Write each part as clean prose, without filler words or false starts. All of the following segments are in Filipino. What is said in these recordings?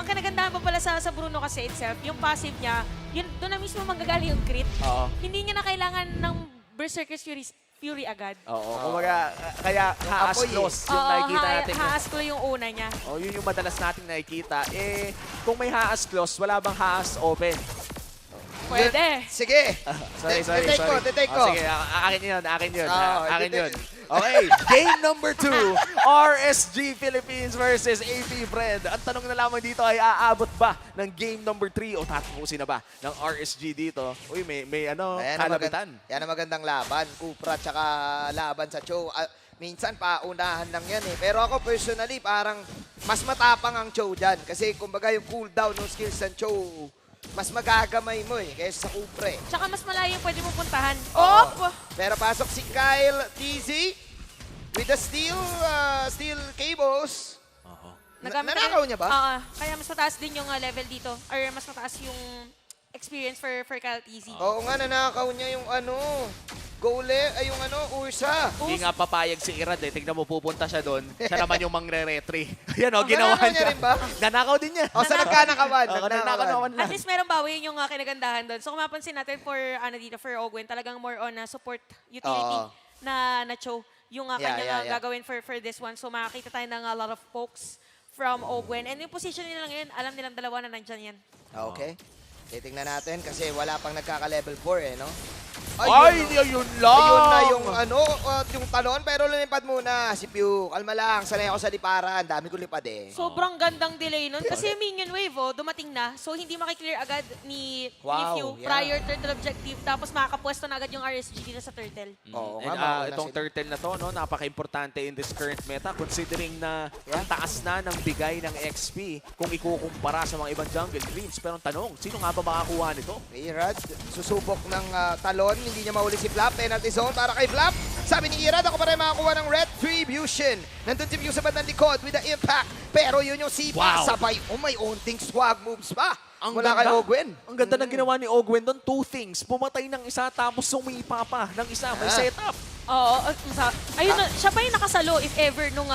kinagandahan pa pala sa Bruno kasi itself, yung passive niya, yun, doon na mismo manggagaling yung crit. Oo. Hindi niya na kailangan ng Berserker's Fury agad. Oo, kumbaga, kaya haas apoy, close yung nakikita natin. haas ko yung una niya. Oh, yun yung madalas nating nakikita. Eh, kung may haas close, wala bang haas open? Pwede. Sige. Sorry. Detake ko. Oh, sige, akin yun. Oo, Akin hindi- yun. Okay, game number 2, RSG Philippines versus AP Bren. Ang tanong na lamang dito ay aabot ba ng game number 3 o tatapusin na ba ng RSG dito? Uy, may ano, kalabitan. Yan ang magandang laban. Kupra tsaka laban sa Cho. Minsan paunahan lang yan eh. Pero ako personally, parang mas matapang ang Cho dyan. Kasi kumbaga yung cooldown ng skills ng Cho, mas magagamay mo eh, kaysa sa Kupra eh. Tsaka mas malayo yung pwede mong puntahan. Oo. Pero pasok si Kyle TZ with the steel cables. Nanakaw niya ba? Oo. Kaya mas mataas din yung level dito. Or mas mataas yung experience for Kyle TZ. Oo nga, nanakaw niya yung Ursa. Hindi nga papayag si Irad eh. Tignan mo, pupunta siya doon. Siya naman yung mangre-retry. Yan o, ginawa nanakaw niya niya. rin ba? Nanakaw din niya. O, sa nagkanakawan. Nanakawan At lang. least meron bawi yung kinagandahan doon. So kung mapansin natin for Ogwen, talagang more on support utility Oo. na Cho yung kanyang yeah. gagawin for this one. So makakita tayo ng a lot of pokes from Ogwen. And yung position nila ngayon, alam nilang dalawa na nandyan yan. Okay. Titingnan natin kasi wala pang nagkaka-level 4 eh, no? Ay, yun lang. Ayun na yung yung talon, pero lumipad muna si Pew. Kalma lang, sanay ako sa liparan. Dami ko lipad eh. Sobrang gandang delay nun. Kasi yung minion wave, dumating na. So, hindi makiklear agad ni Few yeah. prior turtle objective. Tapos, makakapwesto na agad yung RSG dito sa turtle. Oo And, nga, mauna itong sila. turtle na to, no, napaka-importante in this current meta considering na ang taas na ng bigay ng XP kung ikukumpara sa mga ibang jungle greens. Pero ang tanong, sino nga ba makakuha nito? Irad, susubok ng talon. Hindi niya mahuli si Flap. Penalty zone para kay Flap. Sabi ni Irad, ako pa rin makakuha ng Retribution. Nandun si Pew sa bandang likod with the impact. Pero yun yung sipa. Wow. Sabay, may onting swag moves pa. Ang Mula ganda. kay Ogwen. Ang ganda ng ginawa ni Ogwen doon. Two things. Pumatay ng isa tapos sumipa pa ng isa. May setup. Oo. Ayun, siya pa yung nakasalo if ever nung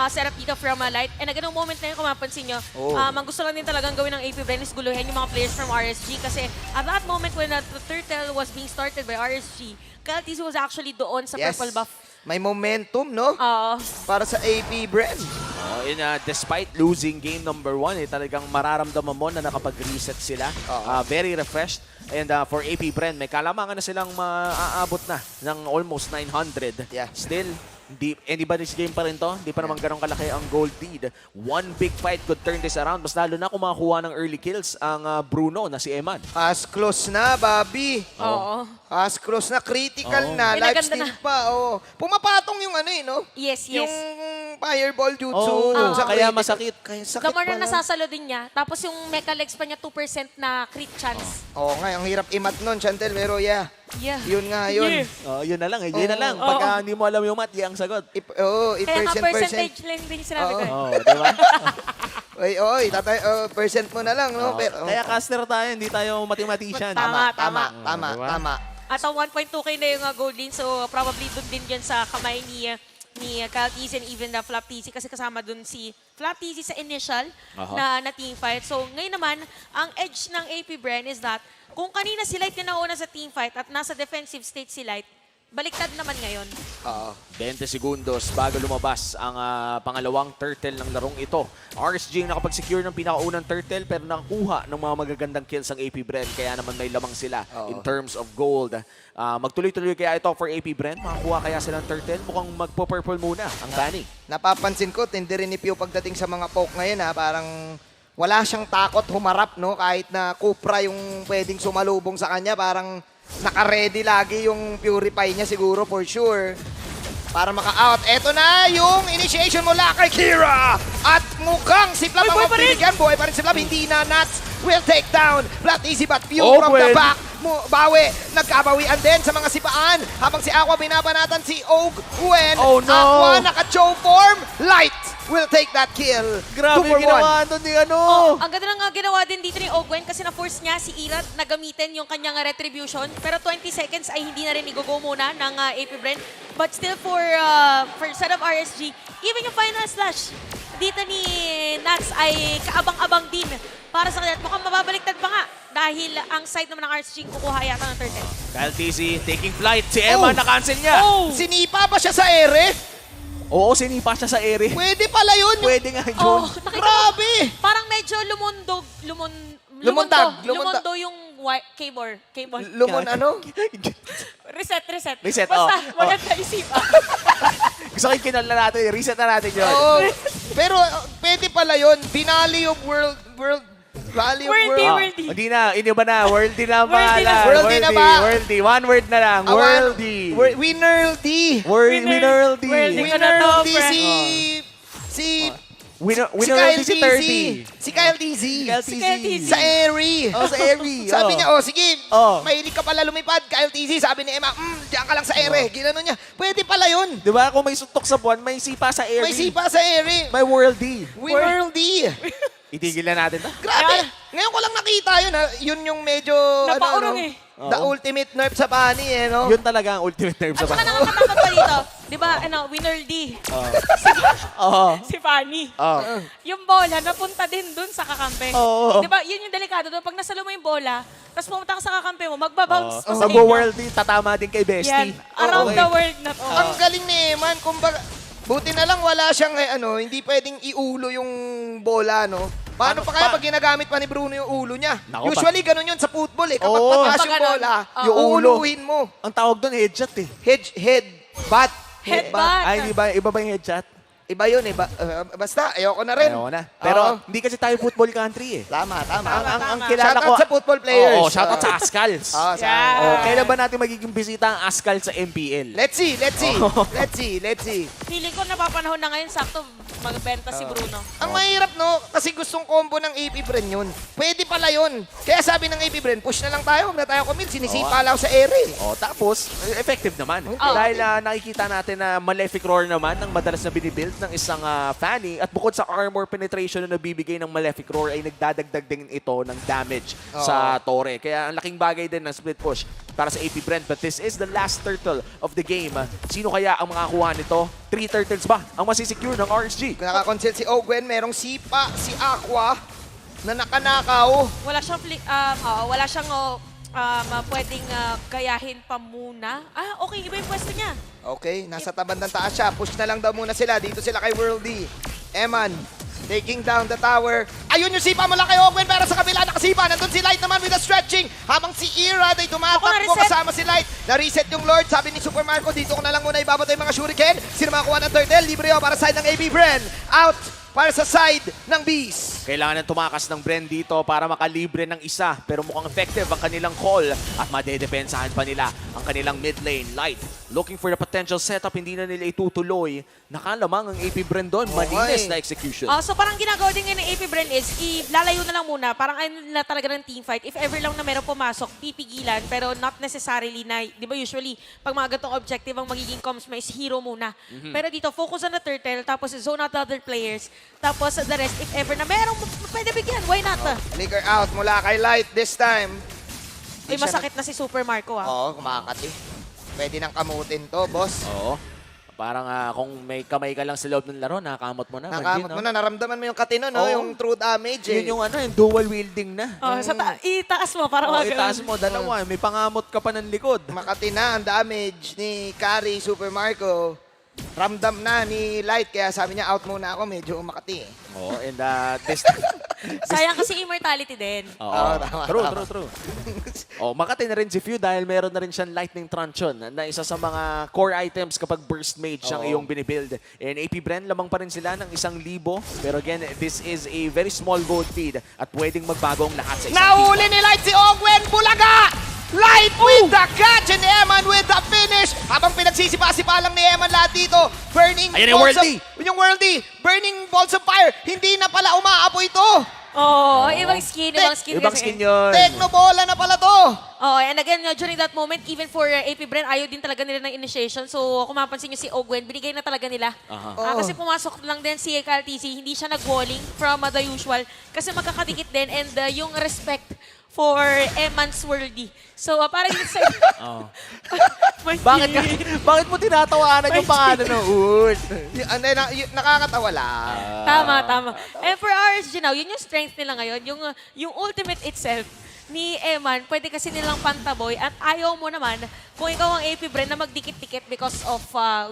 setup dito from Light. And ganung moment na yun, kung mapansin nyo, ang gusto lang din talagang gawin ng AP Bren is guluhin yung mga players from RSG. Kasi at that moment when the turtle was being started by RSG, Kyle TZ was actually doon sa Yes. purple buff. May momentum, no? Oo. Para sa AP Bren. Despite losing game number 1, talagang mararamdaman mo na nakapag-reset sila. Very refreshed. And for AP Bren, may kalamangan na silang maaabot na ng almost 900. Yeah. Still, anybody's game pa rin to. Hindi pa naman ganun kalaki ang gold lead. One big fight could turn this around. Mas lalo na kung makakuha ng early kills ang Bruno na si Eman. As close na, Bobby. Oo. As close na, critical na, May life naganda steal pa. Pumapatong yung no? Yes. Yung fireball jutsu. Oo, sa kaya critical. masakit. Kaya The sakit more na pala. nasasalo din niya, tapos yung mecha legs pa niya 2% na crit chance. Oo nga, ang hirap imat nun, Chantel. Pero yeah, Yeah. yun nga yun. Yeah. Yun na lang. Yun na lang. Pagka hindi mo alam yung math, yan ang sagot. I Kaya nga percent. percentage lang din sinabi ko. Oo. Di ba? Percent mo na lang, no? Pero, Kaya caster tayo, hindi tayo mathematician. Tama. Diba? tama. At ang 1.2k na yung gold lead, so probably dun din yan sa kamay ni Kyle TZ and even the Flap TZ kasi kasama dun si Flap TZ sa initial na teamfight. So ngayon naman, ang edge ng AP Bren is that kung kanina si Light yung nauna sa teamfight at nasa defensive state si Light, baliktad naman ngayon. 20 segundos bago lumabas ang pangalawang turtle ng larong ito. RSG ang nakapag-secure ng pinakaunang turtle pero nakakuha ng mga magagandang kills ang AP Bren. Kaya naman may lamang sila in terms of gold. Magtuloy-tuloy kaya ito for AP Bren. Makakuha kaya silang turtle. Mukhang magpo-purple muna ang Tani. Napapansin ko, tindi rin ni Pio pagdating sa mga poke ngayon, parang wala siyang takot humarap, no? Kahit na Kupra yung pwedeng sumalubong sa kanya, parang naka-ready lagi yung Purify niya siguro for sure. Para maka-out. Eto na yung initiation mula kay Kira. At mukhang si Flap ang buhay pa rin! mabibigyan. Buhay pa rin si Flap. Hindi na Nuts will take down. Flat easy but Pew from the Ogwen. back. Bawi. Nagkabawian din sa mga sipaan. Habang si Aqua binabanatan si Ogwen. Oh, no! Aqua naka-chow form. Light will take that kill. Grabe 2 for 1. ginawa doon ni Ang ganda ng ginawa din dito ni Ogwen kasi na-force niya si Irad na gamitin yung kanyang retribution. Pero 20 seconds ay hindi na rin i-go muna ng AP Bren. But still for set of RSG, even yung final slash, dito ni Nats ay kaabang-abang din para sa kanila. At mukhang mababaliktad pa nga dahil ang side naman ng RSG kukuha yata ng turtle. Kyle TC taking flight. Si Emma na-cancel niya. Sinipa ba siya sa ere? Oo, sinipa siya sa ere. Pwede pala yun. Pwede nga yun. Oh, nakita mo, Grabe! parang medyo Lumundag. Lumundo yung cable. Lumon ano? Reset. Reset, Basta, oh. maganda isipan. Gusto ko yung kinala natin. Reset na natin yun. Oo. Pero pwede pala yun. Finale of World Rally of Worldy, World. worldy. Hindi na, iniba na. Worldy na ang Worldy na. pangalan. Worldy na ba? Worldy. One word na lang. Worldy. Winnerldy. Winnerldy. Worldy. Winnerldy Friend. si Winnerldy si 30. Si Kyle TZ. Si Kyle TZ. Sa Airy. Oh, sa Airy. Sabi niya, sige, Oh. mahilig ka pala lumipad, Kyle TZ. Sabi ni Emma, diyan ka lang sa Airy. Ginano niya, pwede pala yun. Di ba? Kung may suntok sa buwan, may sipa sa Airy. May sipa sa Airy. May Worldy. Winnerldy. Itigil na natin na. Grabe. Ngayon ko lang nakita yun, ha. Yun yung medyo, Napaurong eh. The ultimate nerf sa pani, no? Yun talaga ang ultimate nerve At sa saka bata. nakakatakot pa dito. Di ba, Winnerldy. Oo. Si Fanny. Oo. Yung bola, napunta din dun sa kakampi. Oo. Di ba, yun yung delikado doon. Pag nasalo mo yung bola, tapos pumunta ka sa kakampi mo, magbabounce pa sa Pag inyo. Worldy, tatama din kay Bestie. Yan. Around the world na to. Ang galing ni Eman, kumbaga, buti na lang wala siyang, hindi pwedeng iulo yung bola, no? Paano pa kaya pag ginagamit pa ni Bruno yung ulo niya? Nako, Usually, ganun yun sa football, eh. Kapag Oo. pataas Pag yung ganun. bola, Oo. yung uuluhin mo. Ang tawag doon, headshot eh. Headbutt. Headbutt. Ay, iba ba yung headshot? Iba yun, eh. Basta, ayoko na rin. Ayaw na. Pero Oo. hindi kasi tayo football country eh. Tama. Ang kilala ko... Shoutout sa football players. Oo, shoutout sa Ascals. Yeah. Oh, kailan ba natin magiging bisita ang Ascal sa MPL? Let's see. Let's see. Feeling ko napapanahon na ngayon, sakto magbenta si Bruno. Ang mahirap, no? Kasi gustong combo ng AP Bren yun. Pwede pala yun. Kaya sabi ng AP Bren, push na lang tayo, huwag na tayo commit. Sinisipa lang sa ere. Oh, tapos, effective naman. Oh. Dahil nakikita natin na Malefic Roar naman ang madalas na binibuild ng isang Fanny. At bukod sa armor penetration na nabibigay ng Malefic Roar, ay nagdadagdag din ito ng damage sa Torre. Kaya ang laking bagay din ng split push para sa AP Brent. But this is the last turtle of the game. Sino kaya ang makakuha nito? 3 turtles ba ang masisecure ng RSG? Nakakonsel si Ogwen, merong sipa, si Aqua, na nakanakaw. Wala siyang, pwedeng gayahin pa muna. Okay, iba yung pwesto niya. Okay, nasa tabandang taas siya. Push na lang daw muna sila. Dito sila kay Worldy. Eman, taking down the tower. Ayun yung sipa mula kay Ogwen, pero sa kabila nakasipa. Nandun si Light naman with a stretching. Habang si Ira ay tumatakbo na-reset. kasama si Light. Na-reset yung Lord. Sabi ni Super Marco, dito ko na lang muna ibabato yung mga shuriken. Sino makakuha ng turtle? Libre para side ng AB Bren. Out para sa side ng Beast. Kailangan ng tumakas ng Bren dito para makalibre ng isa. Pero mukhang effective ang kanilang call at madedepensahan pa nila ang kanilang mid lane. Light, looking for the potential setup, hindi na nila itutuloy. Nakalamang ang AP Bren doon. Malinis na execution. So parang ginagawa din ngayon ng AP Bren is, ilalayo na lang muna. Parang ayun na talaga ng teamfight. If ever lang na meron pumasok, pipigilan. Pero not necessarily na, di ba usually, pag mga ganitong objective, ang magiging comms mo is hero muna. Pero dito, focus on the turtle, tapos zone out the other players. Tapos the rest, if ever na merong pwede bigyan, why not? Flicker out mula kay Light this time. Ay, masakit na si Super Marco Oo, kumakati. Pwede nang kamutin to, boss. Oo. Parang kung may kamay ka lang sa loob ng laro, nakakamot mo na. Nakamot mo na, naramdaman mo yung katino, no? Oo. Yung true damage, eh. Yun yung yung dual wielding na. Itaas mo para Itaas mo, dalawa. May pangamot ka pa ng likod. Makati na ang damage ni Kari Super Marco. Ramdam na ni Light, kaya sabi niya, out muna ako, medyo Makati, eh. Oo, and this... Sayang kasi immortality din. Oo. Tama, True, tama. true, true. Oh, Makati na rin si Few dahil meron na rin siyang Lightning Truncheon na isa sa mga core items kapag Burst Mage ang iyong binibuild. And AP Bren, lamang pa rin sila ng 1,000. Pero again, this is a very small gold feed at pwedeng magbago ang lahat sa isang Nahuli ni Light si Ogwen Bulaga! Light with the catch and Eman with the finish. Habang pinagsisipa-sipa lang ni Eman lahat dito. Burning Ayan yung balls Worldy. Yung Worldy. Burning balls of fire. Hindi na pala umaapoy ito. Oh, ibang skin Ibang kasi. skin yun. Technobola na pala to. Oh, and again, during that moment, even for AP Bren, ayaw din talaga nila ng initiation. So, kung mapansin nyo si Ogwen, binigay na talaga nila. Kasi pumasok lang din si Kyle TC, hindi siya nag-walling from the usual. Kasi magkakadikit din and yung respect for Eman's Worldy. So, parang yun sa... Bakit mo tinatawanan yung pangalan ng Wood? Nakakatawa lang. Tama. And for RSG now, yun yung strength nila ngayon. Yung ultimate itself ni Eman, pwede kasi nilang pantaboy at ayaw mo naman kung ikaw ang AP Bren na magdikit-dikit because of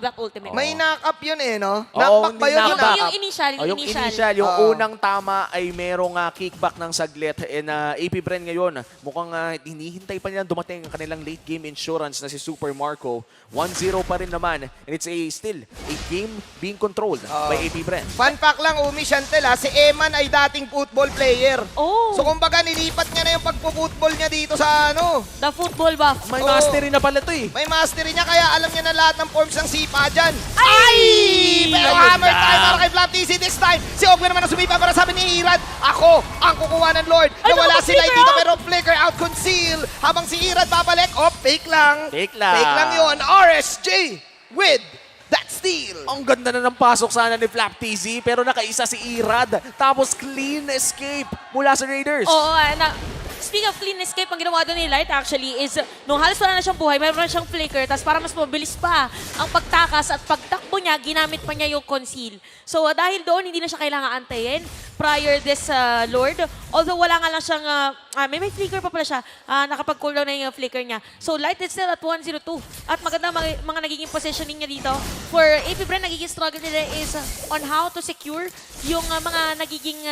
that ultimate. May knock-up yun no? Oo, Knockback ba yun? knockback. Yung initial, Yung initial, yung Oo. unang tama ay merong kickback ng saglit. And AP Bren ngayon, mukhang hinihintay pa nila dumating ang kanilang late game insurance na si Super Marco. 1-0 pa rin naman. And it's still a game being controlled by AP Bren. Fun fact lang, Umi Chantel si Eman ay dating football player. Oh. So kumbaga nilipat niya na yung pagpo-football niya dito sa The football buff. May Oo. mastery na pala to eh. May mastery niya kaya alam niya na lahat ng forms ng sipa dyan. Ay! Pero Ayun hammer na. time para kay Flap TC this time. Si Ogwen naman ang sumipa para sabi ni Irad, ako ang kukuha ng Lord. Ay, Nawala naku, si Light flicker dito out. pero flicker out conceal. Habang si Irad babalik, fake lang. Fake lang. Fake lang yun. RSJ with that steal. Ang ganda na ng pasok sana ni Flap TZ pero nakaisa si Irad. Tapos clean escape mula sa Raiders. Oo, speak of clean escape, ang ginawa doon ni Light actually is, nung halos wala na siyang buhay, mayroon na siyang flicker, tapos para mas mabilis pa ang pagtakas at pagtakbo niya, ginamit pa niya yung conceal. So dahil doon, hindi na siya kailangan antayin prior this Lord. Although wala nga lang siyang, may flicker pa pala siya, nakapag-cooldown na yung flicker niya. So Light is still at 1-0-2. At maganda mga nagiging positioning niya dito. For AP Bren, nagiging struggle nila is on how to secure yung mga nagiging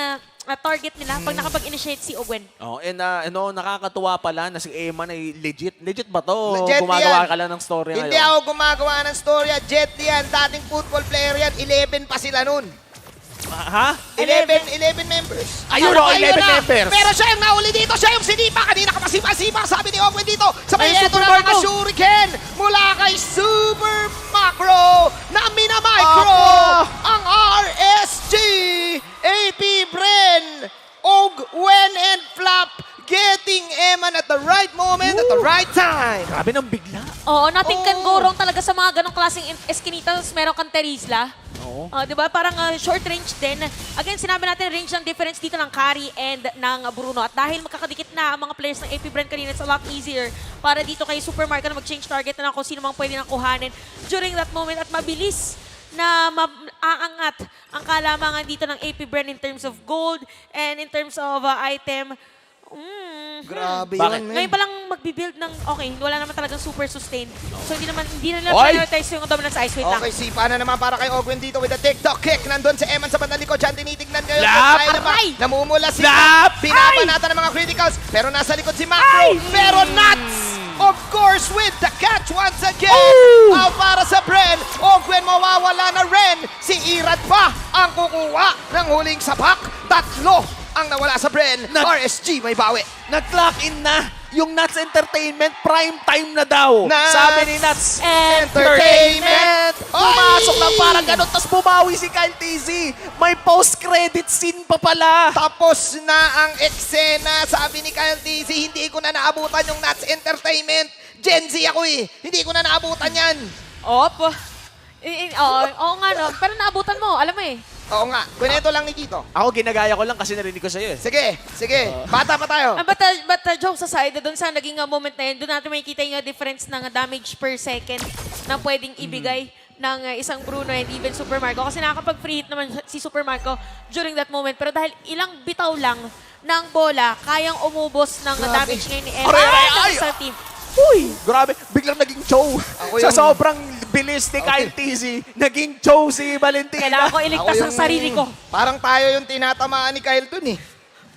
target nila pag nakapag-initiate si Ogwen. Oh, and nakakatuwa pala na si Eman ay legit. Legit ba to? Legit Gumagawa yan. ka lang ng story Hindi ngayon. ako gumagawa ng storya. Jet yan. Dating football player yan. 11 pa sila nun. Ha? 11 members. Ayun, Ano, 11 na. members. Pero siya yung nauli dito. Siya yung sinipa. Kanina ka pasipa-sipa. Sabi ni Ogwen dito. Sa may Ay, eto Super na mga Marco. shuriken. Mula kay Super Macro. Na minamicro. Ang RSG. AP Bren. Ogwen and Flap. Getting Eman at the right moment, at the right time. Grabe nang bigla. Oo, nothing can go wrong talaga sa mga ganong klaseng eskinita. Tapos meron kang Terizla. Oo. Di ba? Parang short range din. Again, sinabi natin range ng difference dito ng Kari and ng Bruno. At dahil magkakadikit na ang mga players ng AP Bren kanina, it's a lot easier para dito kay Super Marco na mag-change target na kung sino mang pwede nang kuhanin during that moment. At mabilis na aangat ang kalamangan dito ng AP Bren in terms of gold and in terms of item. Grabe Bakit? yun, Ngayon pa lang magbibuild ng, okay, wala naman talagang super sustain. So hindi na nila Oy! prioritize yung dominance ice. Wait lang. Okay, sipa na naman para kay Ogwen dito with a TikTok kick. Nandun si Eman sa bandang likod. Diyan tinitignan ngayon. Lap! Kaya naman, Aray! namumula si Lap! Binabanatan ng mga criticals. Pero nasa likod si Macro. Pero nuts! Of course, with the catch once again. Out para sa Bren. Ogwen mawawala na rin. Si Irad pa ang kukuha ng huling sapak. Tatlo ang nawala sa Bren. RSG may bawi. Nag-clock in na yung Nuts Entertainment prime time na daw. Nuts Sabi ni Nuts Entertainment. Pumasok Ay! lang parang ganun, tapos bumawi si Kyle TZ. May post-credit scene pa pala. Tapos na ang eksena, sabi ni Kyle TZ, hindi ko na naabutan yung Nuts Entertainment. Gen Z ako hindi ko na naabutan yan. Oo nga no. Pero naabutan mo, alam mo eh. Oo nga, kwento lang ni Tito. Ako, ginagaya ko lang kasi narinig ko sa'yo eh. Sige, bata pa tayo. But jokes aside, doon sa naging moment na yun, doon natin makikita yung difference ng damage per second na pwedeng ibigay ng isang Bruno and even Super Marco. Kasi nakakapag-free hit naman si Super Marco during that moment. Pero dahil ilang bitaw lang ng bola, kayang umubos ng Grabe. damage ngayon ni Emma Aray! ng isang team. Uy! Grabe, biglang naging show. Ako Sa yung- sobrang bilis ni Kyle TZ, naging show si Valentina. Kailangan ko iligtas ang sarili ko. Parang tayo yung tinatamaan ni Kyle dun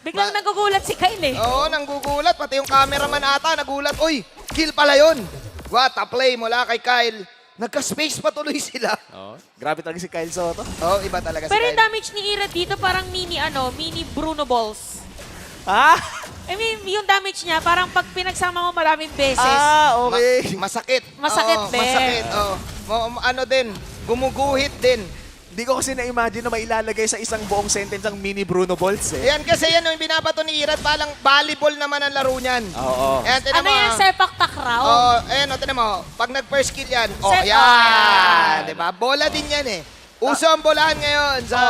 Biglang nagugulat si Kyle eh. Oo, nanggugulat. Pati yung cameraman ata nagulat. Uy, kill pala yun. What a play mula kay Kyle. Nagka-space pa tuloy sila. Oh, grabe talaga si Kyle Soto. Oo, iba talaga si Pero yung Kyle. damage ni Ira dito parang mini Bruno balls. Ha? I mean, yung damage niya, parang pag pinagsama mo maraming beses, Okay. Masakit. Masakit Oo, din. Masakit, ano din, gumuguhit din. Hindi ko kasi na-imagine na mailalagay sa isang buong sentence ang mini Bruno Bolts eh. Yan kasi yan yung binabato ni Irad, palang volleyball naman ang laro niyan. Oo. Ayan, tinan Ano mo, yan, sepak takraw? Oh, ayan, tinan mo. Pag nag-first kill yan, oh, Set- yan. Diba? Bola din yan eh. Uso ang bolahan ngayon sa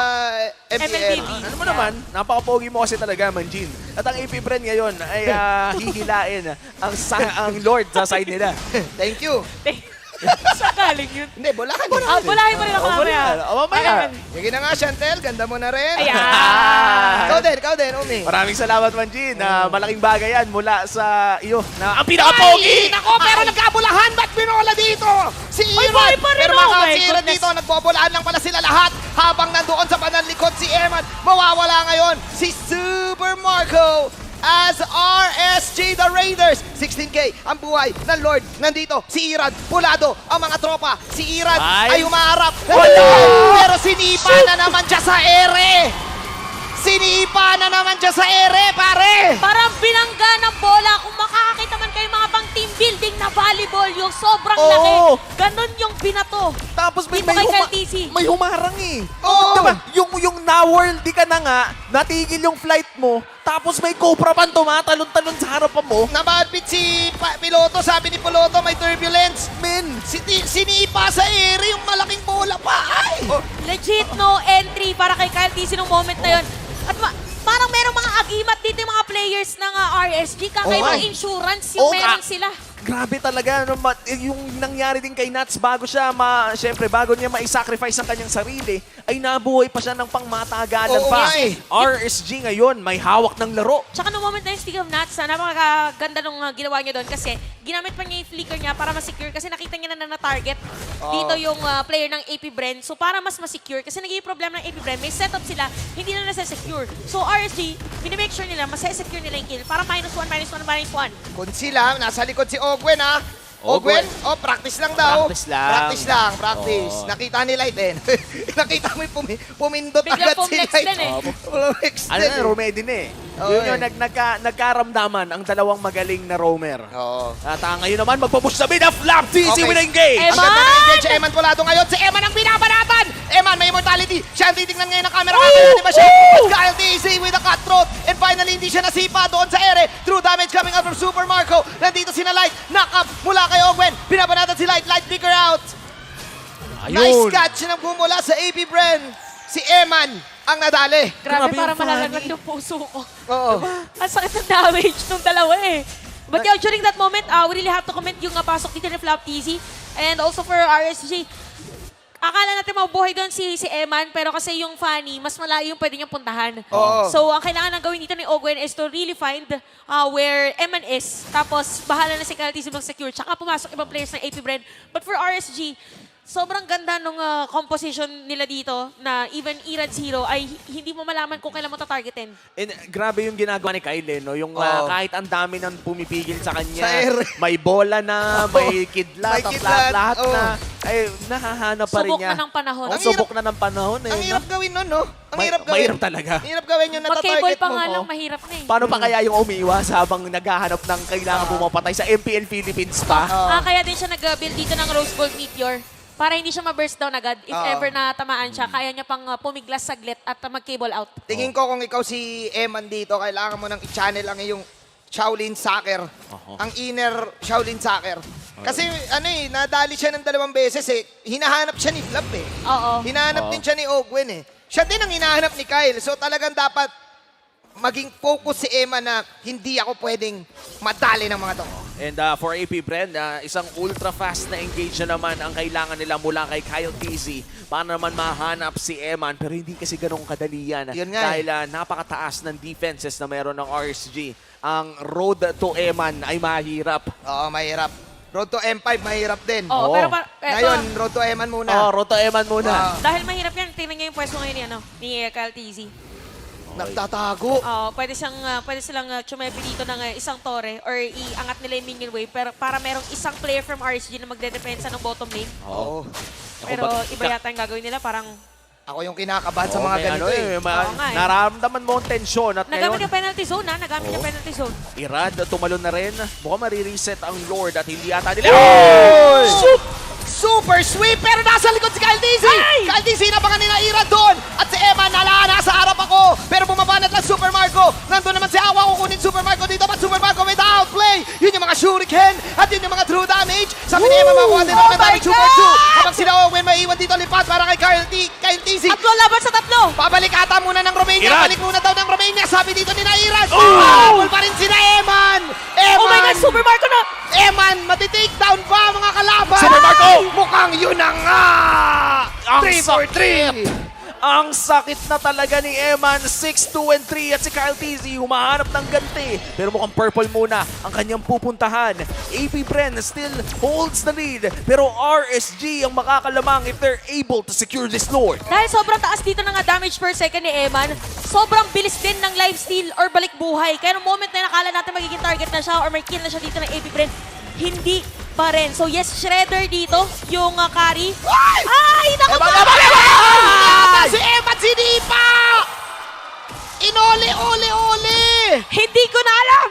MPL. MLBB. Ano mo naman, napaka-pogi mo kasi talaga, Manjin. At ang AP Bren ngayon ay hihilain ang Lord sa side nila. Thank you. Sa galing yun. Hindi, bolahan. Bulahin pa rin ako mamaya. Mamaya. Sige na nga, Chantel. Ganda mo na rin. Ayan. Ikaw din, Umi. Maraming salamat, Manjin. Malaking bagay yan mula sa iyo na ang pinaka-pogi! Nako, pero nagkabulahan. Ba't binola dito? Si Ay, Irad. buhay pa rin, Pero oh mga my si Irad goodness. dito, nagbobolahan lang pala sila lahat. Habang nandoon sa pananlikod si Eman, mawawala ngayon si Super Marco as RSG the Raiders. 16K ang buhay ng Lord. Nandito si Irad, pulado ang mga tropa. Si Irad ay humaharap. Pero sinipa na naman siya sa ere. Sinipa na naman siya sa ere, pare. Parang binangga ng bola. Kung makakakita man kayo mga pang team building na volleyball, yung sobrang Oo. laki. Ganon yung binato. Tapos may, Tipo kay KLTC. may humarang eh. Oo. Diba? Yung na-worldy ka na nga, natigil yung flight mo, tapos may cobra pan tumatalon-talon sa harapan mo. Nabalpit si Piloto, sabi ni Piloto may turbulence. Men, Sinipa sa ere yung malaking bola pa. Ay! Legit no entry para kay KLTC nung moment na yun. At parang merong mga agimat dito yung mga players ng RSG. Kakaibang Oo. insurance yung Oo, meron sila. grabe talaga. No, yung nangyari din kay Nats bago siya, syempre, bago niya ma-sacrifice ang kanyang sarili, ay nabuhay pa siya ng pangmatagalan Oo pa. nga eh. RSG ngayon, may hawak ng laro. Tsaka nung moment na yung Stick of Nuts, napakaganda nung ginawa niya doon kasi ginamit pa niya yung flicker niya para ma-secure kasi nakita niya na na-target dito yung player ng AP Bren. So para mas ma-secure, kasi naging problem ng AP Bren, may setup sila, hindi na nasa-secure. So RSG, minimake sure nila, masasecure nila yung kill para -1, -1. Kung sila, nasa likod si Ogwen ha. Ogwen. Ogwen, practice lang daw. Practice lang. Practice lang, practice. Oo. Nakita ni Light din. Nakita mo yung pumindot Biglang agad si pumlex Light. din eh. Pumlex Ano din na, eh. Romedy na eh. Oo, Yun yung eh. nagkaramdaman ang dalawang magaling na roamer. Oo. At ngayon naman, magpapush sa mid of Flap TC Okay. with engage. Ang ganda ng engage, si Eman Polado ngayon. Si Eman ang binabanatan. Eman may immortality. Siya ang titignan ngayon ng camera. Di ba siya? Kyle TC with a cutthroat. And finally, hindi siya nasipa doon sa ere. True damage coming out from Super Marco. Nandito si na Light. Knock up mula kay Ogwen. Binabanatan si Light. Light flicker out. Nice catch na bumula sa AP Bren. Si Eman ang nadali. Grabe, Grabe para yung funny. malalaglag yung puso ko. Oo. Ang sakit ng damage nung dalawa eh. But yeah, during that moment, we really have to comment yung pasok dito ni Flap TZ. And also for RSG, akala natin mabuhay doon si Eman, pero kasi yung Fanny, mas malayo yung pwede niyang puntahan. Oo. So, ang kailangan nang gawin dito ni Ogwen is to really find where Eman is. Tapos, bahala na si KLTC mag-secure. Tsaka pumasok ibang players ng AP Bren. But for RSG, sobrang ganda nung composition nila dito na even Irad Zero ay hindi mo malaman kung kailan mo tatargetin. And grabe yung ginagawa ni Kyle, no? Yung Oo. kahit ang dami nang pumipigil sa kanya, Sa ere. may bola na, may kidlat, May at kidlat, lahat oo. na, ay nahahanap pa rin Subok niya. na ng panahon. Oh, Ang subok na ng panahon eh. Ang hirap gawin nun, no? Ang hirap gawin. Mahirap talaga. Ang hirap gawin yung Mag-cable natatarget pa mo. nga lang, Oo. mahirap na eh. Paano pa kaya yung umiiwas habang naghahanap ng kailangan pumapatay sa MPL Philippines pa? Kaya din siya nag-build dito ng Rose Gold Meteor para hindi siya ma-burst down agad. If Oo. ever na tamaan siya, kaya niya pang pumiglas saglit at mag-cable out. Tingin ko kung ikaw si Eman dito, kailangan mo nang i-channel ang iyong Shaolin Soccer. Ang inner Shaolin Soccer. Kasi nadali siya ng 2 beses eh. Hinahanap siya ni Flap eh. Oo. Hinahanap din siya ni Ogwen eh. Siya din ang hinahanap ni Kyle. So talagang dapat maging focus si Eman na hindi ako pwedeng madali ng mga to. And for AP Bren, isang ultra-fast na engage na naman ang kailangan nila mula kay Kyle TZ para naman mahanap si Eman. Pero hindi kasi ganun kadali yan. Yun nga Dahil napakataas ng defenses na meron ng RSG. Ang road to Eman ay mahirap. Oo, mahirap. Road to M5, mahirap din. Oo, Oo. pero Ngayon, road to Eman muna. Road to Eman muna. dahil mahirap yan, tingnan niyo yung pwesto ngayon ni Kyle TZ. Nagtatago. Pwede silang chumepi dito ng isang tore or iangat nila yung minion wave pero para merong isang player from RSG na magdedepensa ng bottom lane. Oo. Pero iba yata yung gagawin nila, parang Ako yung kinakabahan sa mga may ganito eh. Oo nga eh. Nararamdaman mo ang tensyon at nagamit ngayon, yung penalty zone nagamit yung penalty zone. Irad tumalon na rin. Mukhang marireset ang Lord at hindi ata nila. super sweep, pero nasa likod si Kyle Dizzy. Ay! Kyle Dizzy, napangan nila Ira doon. At si Eman, nasa harap ako. Pero bumabanat lang Super Marco. Nandun naman si Awa, kukunin Super Marco dito. But Super Marco with the outplay. Yun yung mga shuriken. At yun yung mga true damage. Sabi ni Eman, makuha din naman ng damage 2 for 2. Habang sila Owen, may iwan dito lipat para kay Kyle Dizzy. Tatlo laban sa tatlo. Babalik ata muna ng Romania. Iran. Balik muna daw ng Romania. Sabi dito ni Iran. Oh! Habol pa rin sila Eman. Oh my God, Super Marco na. Eman, matitake down ba mga kalaban? Super Marco! Mukhang yun na nga! Ang 3 for 3! Ang sakit na talaga ni Eman, 6-2 and 3 at si Kyle Dizzy humahanap ng ganti. Pero mukhang purple muna ang kanyang pupuntahan. AP Bren still holds the lead. Pero RSG ang makakalamang if they're able to secure this Lord. Dahil sobrang taas dito ng damage per second ni Eman, sobrang bilis din ng lifesteal or balik buhay. Kaya no moment na nakala natin magiging target na siya or may kill na siya dito ng AP Bren, hindi pa rin. So yes, Shredder dito, yung carry. Ay! Naku Eman, ba? Eman, Eman! Si Eman, sinipa! Inole! Hindi ko na alam!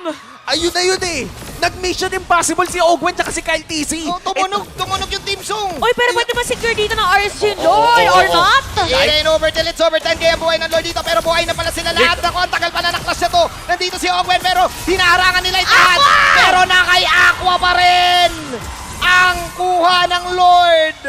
Ayun na yun eh. Nag-mission impossible si Ogwen at si Kyle Dizzy. Oh, tumunog yung team song. Oy, pero pwede ba secure dito ng RSG Lord or not? It over till it's over 10 kaya buhay ng Lord dito pero buhay na pala sila lahat. Naku, ang tagal pala naklas na to. Nandito si Ogwen pero hinaharangan nila yung lahat. Pero nakay Aqua pa rin ang kuha ng Lord.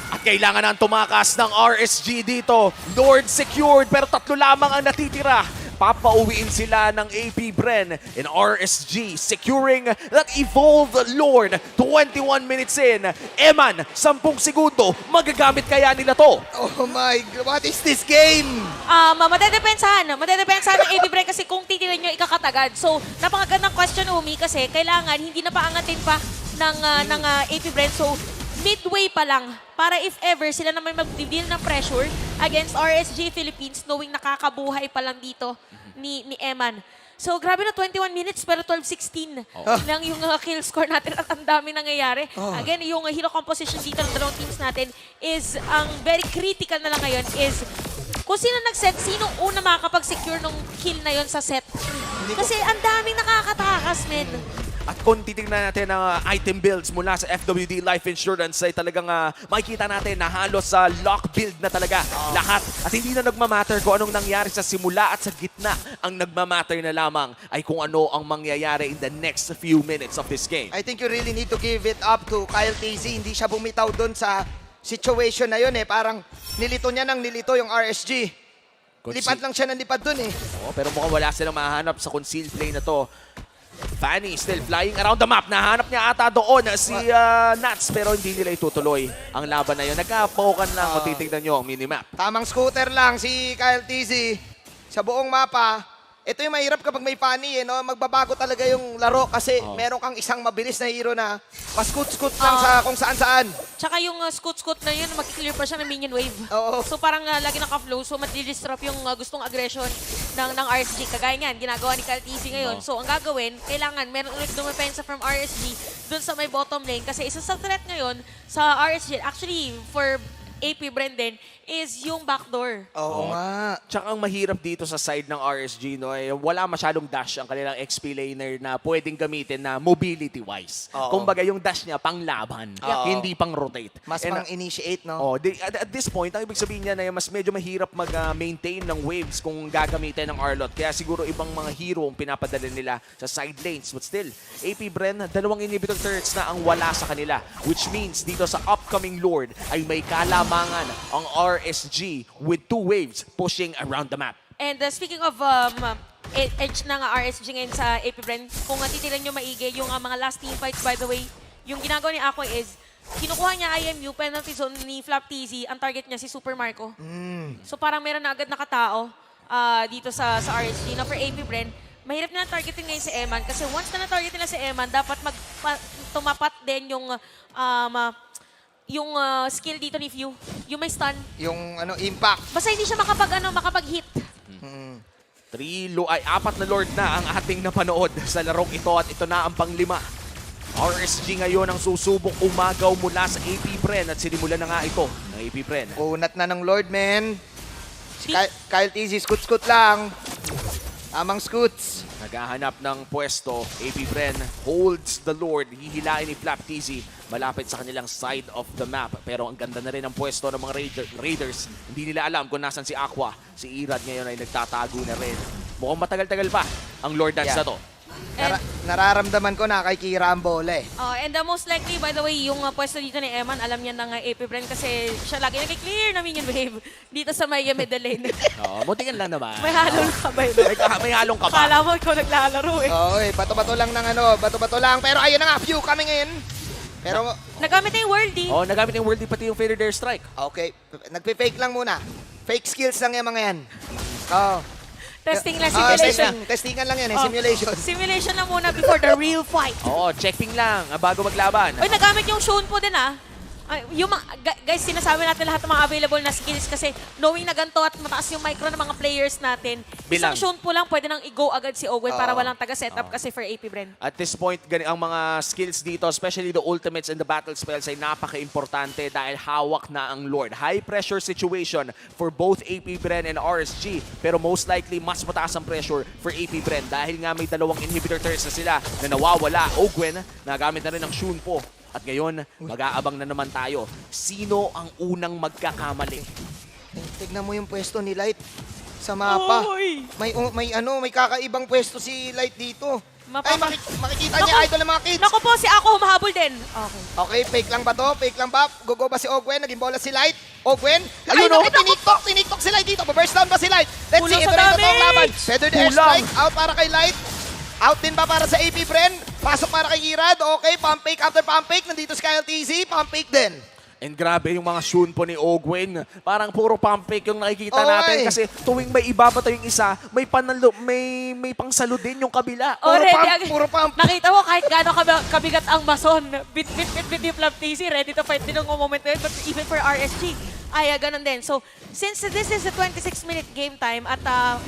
At kailangan nang tumakas ng RSG dito. Lord secured pero tatlo lamang ang natitira. Papauwiin sila ng AP Bren and RSG securing that evolved Lord 21 minutes in. Eman, 10 segundo. Magagamit kaya nila to? Oh my God, what is this game? Madedepensahan ng AP Bren kasi kung titirin nyo ikakatagad. So, napakagandang question, Umi, kasi kailangan hindi na paangatin pa ng AP Bren. So, midway pa lang para if ever sila na may mag-deal ng pressure against RSG Philippines knowing nakakabuhay pa lang dito ni Eman. So, grabe na 21 minutes pero 12-16 lang yung kill score natin at ang dami nangyayari. Again, yung hero composition dito ng dalawang teams natin is ang very critical na lang ngayon is kung sino nag-set, sino una makakapag-secure ng kill na yon sa set. Kasi ang daming nakakatakas, men. At kung titignan natin ang item builds mula sa FWD Life Insurance ay talagang makikita natin na halos sa lock build na talaga lahat. At hindi na nagmamatter kung anong nangyari sa simula at sa gitna. Ang nagmamatter na lamang ay kung ano ang mangyayari in the next few minutes of this game. I think you really need to give it up to Kyle Dizzy. Hindi siya bumitaw doon sa situation na yun eh. Parang nilito niya ng nilito yung RSG. Lipat lang siya ng lipat doon eh. Pero mukhang wala silang mahanap sa concealed play na to. Fanny still flying around the map. Nahanap niya ata doon si Nats pero hindi nila itutuloy ang laban na yun. Nagkapokan lang kung titignan nyo ang minimap. Tamang scooter lang si Kyle Dizzy sa buong mapa. Ito yung mahirap kapag may Fanny eh, no? Magbabago talaga yung laro kasi meron kang isang mabilis na hero na paskut-skut lang sa kung saan-saan. Tsaka yung scoot-scoot na yun, mag-clear pa siya ng minion wave. Oo. So parang lagi naka-flow, so madi-disrupt yung gustong aggression ng RSG. Kagaya niyan, ginagawa ni Kyle Dizzy ngayon. So ang gagawin, kailangan meron ulit dumepensa from RSG dun sa may bottom lane. Kasi isa sa threat ngayon sa RSG, actually for AP Brendan, is yung backdoor. Oo nga. Tsaka ang mahirap dito sa side ng RSG, no, ay wala masyadong dash ang kanilang XP laner na pwedeng gamitin na mobility-wise. Kumbaga yung dash niya pang-laban, hindi pang-rotate. Mas And, pang-initiate, no? at this point, ang ibig sabihin niya na mas medyo mahirap mag-maintain ng waves kung gagamitin ng Arlot. Kaya siguro ibang mga hero ang pinapadala nila sa side lanes. But still, AP Bren, 2 inhibitor turrets na ang wala sa kanila. Which means dito sa upcoming Lord ay may kalamangan ang RSG with 2 waves pushing around the map. And speaking of edge ng RSG ngayon sa AP Bren, kung titilan nyo maigi, yung mga last team fights, by the way, yung ginagawa ni Ako is, kinukuha niya IMU, penalty zone ni Flap TZ, ang target niya si Super Marco. So parang meron na agad nakatao dito sa RSG. Na for AP Bren, mahirap na targetin ngayon si Eman kasi once na na-target nila si Eman, dapat tumapat din yung skill dito ni Few, yung may stun. Yung impact. Basta hindi siya makapag-hit. 4 na Lord na ang ating napanood sa larong ito at ito na ang pang-5. RSG ngayon ang susubok umagaw mula sa AP Bren at sinimulan na nga ito ng AP Bren. Kunat na ng Lord, man. Si Kyle Dizzy, skut-skut lang. Tamang Scoots. Naghahanap ng pwesto, AP Bren holds the Lord. Hihilain ni Flap TZ malapit sa kanilang side of the map. Pero ang ganda na rin ang pwesto ng mga Raiders. Hindi nila alam kung nasan si Aqua. Si Irad ngayon ay nagtatago na rin. Mukhang matagal-tagal pa ang Lord Dance na to. Nararamdaman ko na kay Kira ang bola eh. And most likely, by the way, yung pwesto dito ni Eman, alam niya ng AP Bren kasi siya lagi nag-clear na minion wave dito sa may middle lane. Oo, muntikan lang naman. May halong ka ba yun? May halong ka ba? Kala mo ikaw naglalaro eh. Oo, bato-bato lang ng ano, bato-bato lang. Pero ayun na nga, few coming in. Pero, Nagamit na yung worldie. Oo, nagamit yung worldie pati yung Fader Dare Strike. okay, nagpe-fake lang muna. Fake skills lang yung mga yan. Oo. Testing lang, Ah, simulation. testingan lang yan eh, Oh. simulation. Simulation lang muna before the real fight. Oo, checking lang bago maglaban. Uy, nagamit yung Shun po din ah. Yung guys, sinasabi natin lahat ng mga available na skills kasi knowing na ganito at mataas yung micro ng mga players natin, Bilang. isang Shun po lang pwede nang i-go agad si Owen para Oo. walang taga-setup kasi for AP Bren. At this point, ang mga skills dito, especially the ultimates and the battle spells ay napaka-importante dahil hawak na ang Lord. High pressure situation for both AP Bren and RSG. Pero most likely, mas mataas ang pressure for AP Bren dahil nga may dalawang inhibitor turrets na sila na nawawala. Ogwen, nagamit na rin ang Shun po. At ngayon, mag-aabang na naman tayo. Sino ang unang magkakamali? Tignan mo yung pwesto ni Light sa mapa. Oy! May kakaibang pwesto si Light dito. Ay, makikita Naku! niya idol ng mga kids. Naku po, si ako humahabol din. Okay. Okay, fake lang ba to? Fake lang ba? Gugo ba si Ogwen? Naging bola si Light? Ogwen? Ayun, Ayun, oh. tiniktok si Light dito. Burst down ba si Light? Let's Kulang see, sa ito rin ang damage. laban. Feather the Kulang. airstrike, out para kay Light. Out din ba para sa AP Bren? Pasok para kay Irad. Okay, pump fake after pump fake. Nandito si Kyle TZ, pump fake din. And grabe yung mga Shun po ni Ogwen. Parang puro pump fake yung nakikita Oo, natin eh. kasi tuwing may ibabato yung isa, may may pangsalo din yung kabila. Already, puro pump. Nakita mo kahit gaano kabigat ang bason. Bit yung Flap TC, ready to fight din ang moment na yun. But even for RSG, ay ganun din. So, since this is a 26-minute game time at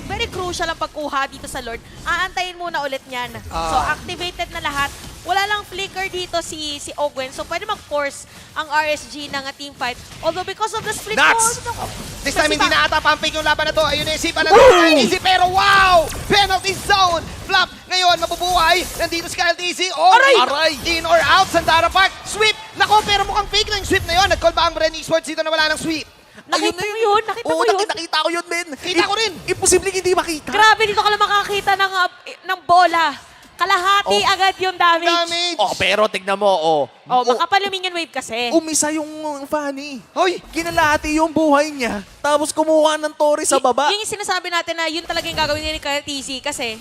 very crucial ang pagkuha dito sa Lord, aantayin muna ulit niyan. So, activated na lahat. Wala lang flicker dito si Ogwen. So, pwede mag-force ang RSG ng team fight. Although, because of the split Nuts! goal, This time hindi na ata pump fake yung laban na to. Ayun na isipan na easy pero wow! Penalty zone! Flap ngayon mabubuhay. Nandito si Kyle TZ. Oh, Aray! In or out, Sandara Park. Sweep! Nako, pero mukhang fake lang yung sweep na yun. Nag-call ba ang Bren Esports dito na wala ng sweep? nakita mo yun? Nakita mo Oo, yun? nakita ko yun, men. Kita ko rin. Imposible hindi makita. Grabe, dito ka lang makakita ng bola. Kalahati Oh. agad yung damage. Damage! Oh, pero tignan mo, Makapal yung minion wave kasi. umisa yung Fanny. Hoy! Kinalati yung buhay niya, tapos kumuha ng Tori sa baba. Yung sinasabi natin na yun talaga yung gagawin ni Kyle TC kasi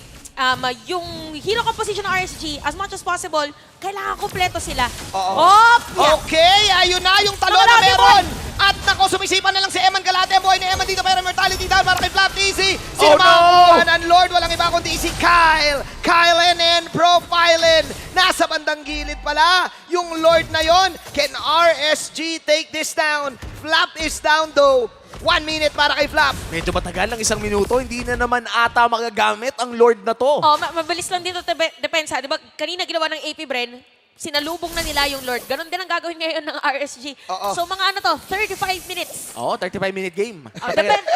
yung hero composition ng RSG, as much as possible, kailangan kompleto sila. Oo. Yeah. Okay, ayun na yung talo na Galate meron. At nako, sumisipan na lang si Eman Galate. Ang buhay ni Eman dito, pero mortality down para kay Flap TZ. Sino Oh, no! makakuha ng Lord? Walang iba kundi si Kyle. Kyle NN profiling. Nasa bandang gilid pala yung Lord na yon. Can RSG take this down? Flap is down though. 1 minute para kay Flap. Medyo matagal lang, 1 minuto. Hindi na naman ata magagamit ang Lord na to. Mabilis lang dito depensa. Di ba kanina ginawa ng AP Bren, sinalubong na nila yung Lord. Ganon din ang gagawin ngayon ng RSG. Oo. So mga 35 minutes. Oo, 35-minute game. Depende.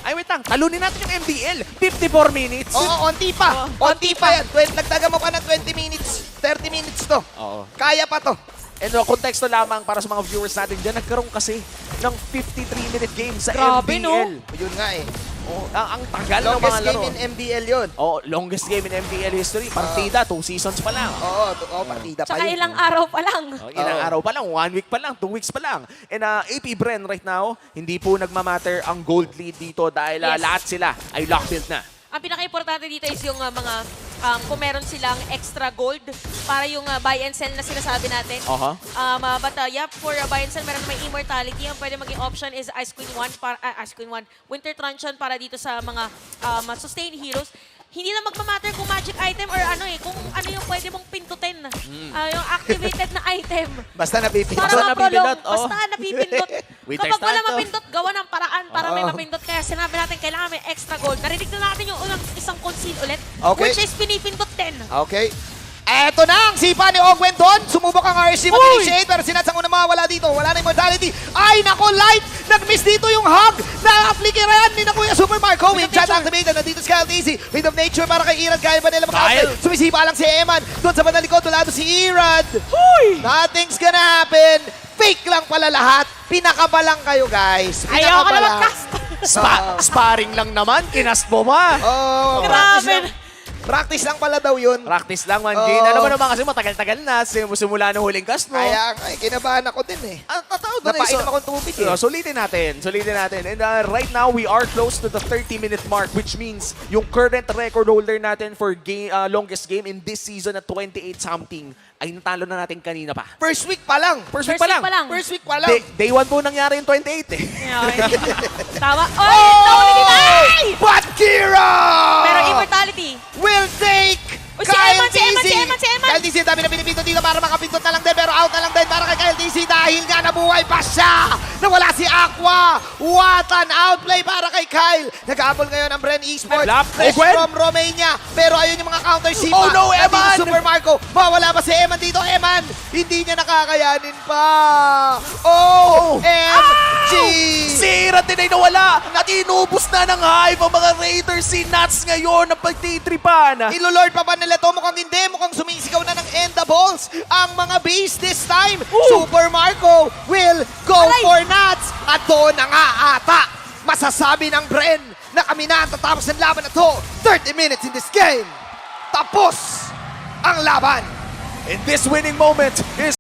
Ay, wait lang. Talunin natin yung MDL. 54 minutes. Oo, onti pa. Onti pa yan. Nagdaga mo pa ng 20 minutes. 30 minutes to. Oo. Kaya pa to. And konteksto lamang para sa mga viewers natin dyan, nagkaroon kasi ng 53-minute game sa Grabe, MDL. no? Yun nga eh. Oh, ang tagal ng Longest mga laro. game in MDL yun. Oh, longest game in MDL history. Partida, 2 seasons pa lang. Oo, partida pa Tsaka yun. ilang araw pa lang. Oh, ilang araw pa lang, 1 week pa lang, 2 weeks pa lang. And AP Bren right now, hindi po nagmamatter ang gold lead dito dahil Yes. lahat sila ay locked in na. Ang pinaka-importante dito is yung mga kung meron silang extra gold para yung buy and sell na sinasabi natin. But yeah, for buy and sell, meron may immortality. Ang pwede maging option is Ice Queen 1, Winter Truncheon para dito sa mga sustain heroes. Hindi na magmamatter kung magic item or kung ano yung pwede mong pindutin. Yung activated na item. Basta napipindot. Para Basta ma-prolong. napipindot, oh. Basta napipindot. Winter Kapag wala stand, oh. mapindot, gawa ng paraan para may Oo. mapindot. Kaya sinabi natin, kailangan may extra gold. Narinig na natin yung unang isang conceal ulit. Okay. Which is pinipindot din. Okay. Eto na ang sipa ni Ogwen doon. Sumubok ang RSG mag-initiate pero sinatsang unang mawala dito. Wala na immortality. Ay, nako, Light! Nag-miss dito yung hug na flickeran ni na Kuya Super Marco. With chat activated, nandito si Kyle Dizzy. Wind of Nature para kay Irad. Kaya ba nila Kyle. Sumisipa lang si Eman. Doon sa banalikod, tulado si Irad. Nothing's gonna happen. Fake lang pala lahat. Pinakabalang kayo, guys. Ayaw ka na Pinakabala. mag-cast. Sparring lang naman, kinast mo ba? Oh, Grabe. practice lang pala daw yun. Practice lang, man. Oo. Jane. Alam mo naman kasi matagal-tagal na. Simula ng huling cast mo. Kaya kinabahan ako din eh. Tataw doon Napainom akong tubig eh. Sulitin natin. And right now, we are close to the 30-minute mark, which means yung current record holder natin for longest game in this season at 28-something ay natalo na natin kanina pa. First week pa lang. First week pa lang. First week pa lang. Day 1 po nangyari yung 28 eh. Tama. Oy! Tawa ni Kinay! But Kira Pero immortality. will take O, si Eman, si Eman, si Eman, si Eman. Kyle DC, dami na pinipinto dito para makapintot na lang din, pero out na lang din para kay Kyle DC dahil nga nabuhay pa siya. Nawala si Aqua. What an outplay para kay Kyle. Nag-aabol ngayon ang Bren Esports. Flap, Fresh Gwen. from Romania. Pero ayun yung mga counter sipa. Oh no, Nandito Eman! Super Marco. Mawala pa si Eman dito. Eman, hindi niya nakakayanin pa. OMG! Sira din ay nawala at inubos na ng hive ang mga Raiders. Si Nats ngayon ang pagtitripan. Ilolord pa ba nila to? Mukhang hindi. Mukhang sumisigaw na ng end the balls ang mga base this time. Super Marco will go for nuts. At doon na nga ata masasabi ng Bren na kami na ang tatapos ng laban na to. 30 minutes in this game. Tapos ang laban. And this winning moment is